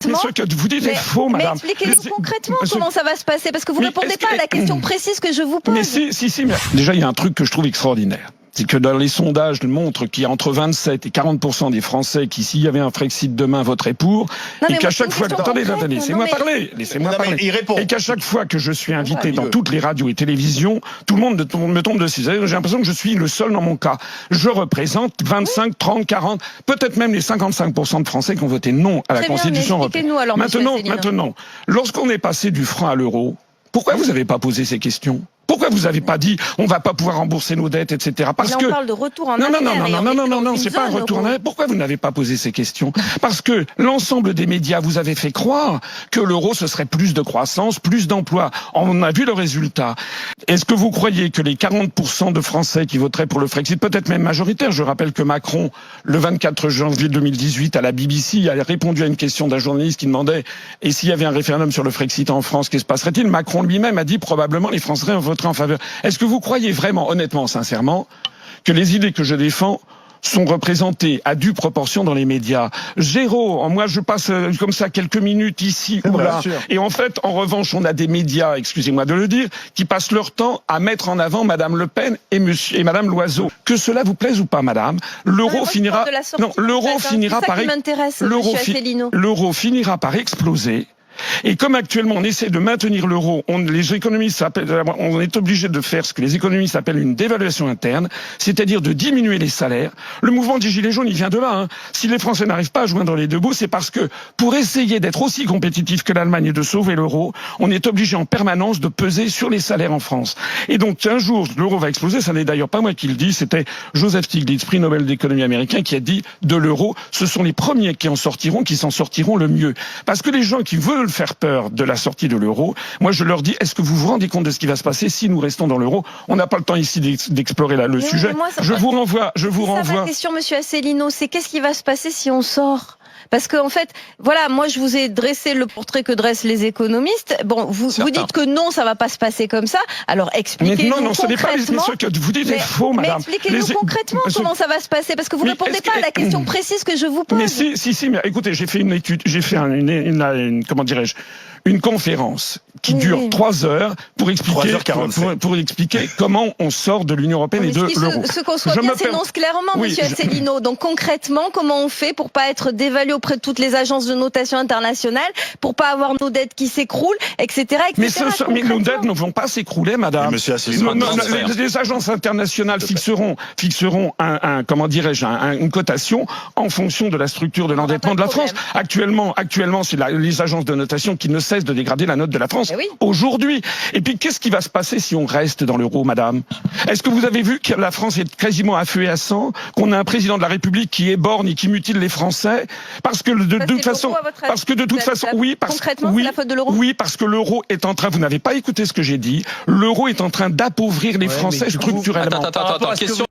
Mais ce que vous dites est faux, madame. Mais expliquez-nous concrètement comment ça va se passer, parce que vous ne répondez pas à la question précise que je vous pose. Mais si, mais déjà, il y a un truc que je trouve extraordinaire. C'est que dans les sondages montrent qu'il y a entre 27 et 40% des Français qui, s'il y avait un Frexit demain, voteraient pour. Et qu'à chaque fois... Attendez, laissez-moi parler. Laissez-moi parler. Et qu'à chaque fois que je suis invité dans toutes les radios et télévisions, tout le monde me tombe dessus. J'ai l'impression que je suis le seul dans mon cas. Je représente 25, 30, 40, peut-être même les 55% de Français qui ont voté non à la Constitution européenne. Maintenant, lorsqu'on est passé du franc à l'euro, pourquoi vous n'avez pas posé ces questions ? Pourquoi vous n'avez pas dit on va pas pouvoir rembourser nos dettes, etc. Parce que on parle de retour en arrière. Non, c'est pas un retour en arrière. Pourquoi vous n'avez pas posé ces questions? Parce que l'ensemble des médias vous avez fait croire que l'euro ce serait plus de croissance, plus d'emplois. On a vu le résultat. Est-ce que vous croyez que les 40% de Français qui voteraient pour le Frexit, peut-être même majoritaire, je rappelle que Macron, le 24 janvier 2018 à la BBC, a répondu à une question d'un journaliste qui demandait et s'il y avait un référendum sur le Frexit en France, qu'est-ce qui se passerait-il? Macron lui-même a dit probablement les Français voteraient en faveur. Est-ce que vous croyez vraiment, honnêtement, sincèrement, que les idées que je défends sont représentées à due proportion dans les médias? Moi je passe comme ça quelques minutes ici ou là. Et en fait, en revanche, on a des médias, excusez-moi de le dire, qui passent leur temps à mettre en avant Madame Le Pen et Madame Loiseau. Que cela vous plaise ou pas, Madame, l'euro finira par exploser. Et comme actuellement on essaie de maintenir l'euro, les économistes on est obligé de faire ce que les économistes appellent une dévaluation interne, c'est-à-dire de diminuer les salaires. Le mouvement des Gilets jaunes, il vient de là. Si les Français n'arrivent pas à joindre les deux bouts, c'est parce que pour essayer d'être aussi compétitif que l'Allemagne et de sauver l'euro, on est obligé en permanence de peser sur les salaires en France. Et donc un jour, l'euro va exploser. Ça n'est d'ailleurs pas moi qui le dis, c'était Joseph Stiglitz, prix Nobel d'économie américain, qui a dit de l'euro, ce sont les premiers qui s'en sortiront le mieux. Parce que les gens qui veulent faire peur de la sortie de l'euro, moi je leur dis, est-ce que vous vous rendez compte de ce qui va se passer si nous restons dans l'euro? On n'a pas le temps ici d'explorer le sujet. Je vous renvoie. Ma question, monsieur Asselineau, c'est qu'est-ce qui va se passer si on sort? Parce que en fait, voilà, moi je vous ai dressé le portrait que dressent les économistes. Bon, vous dites que non, ça va pas se passer comme ça. Alors expliquez-nous concrètement. Non, ce n'est pas ce que vous dites est faux, madame. Mais expliquez-nous concrètement comment ça va se passer, parce que vous ne répondez pas à la question précise que je vous pose. Mais si, mais écoutez, j'ai fait une étude, j'ai fait comment dirais-je, une conférence qui dure 3 heures pour expliquer comment on sort de l'Union européenne et de l'euro. Ce qu'on soit bien s'énonce clairement, monsieur Asselineau. Donc concrètement, comment on fait pour pas être dévalué auprès de toutes les agences de notation internationales, pour pas avoir nos dettes qui s'écroulent, etc. Mais nos dettes ne vont pas s'écrouler, madame. Monsieur Asselineau, les agences internationales fixeront une cotation en fonction de la structure de l'endettement de la France. Actuellement, c'est les agences de notation qui ne cessent de dégrader la note de la France aujourd'hui. Et puis, qu'est-ce qui va se passer si on reste dans l'euro, madame? Est-ce que vous avez vu que la France est quasiment à feu et à sang, qu'on a un président de la République qui éborgne et qui mutile les Français? Parce que de toute façon, c'est la faute de l'euro. Oui, parce que l'euro est en train, vous n'avez pas écouté ce que j'ai dit, l'euro est en train d'appauvrir les Français structurellement. Attends, question.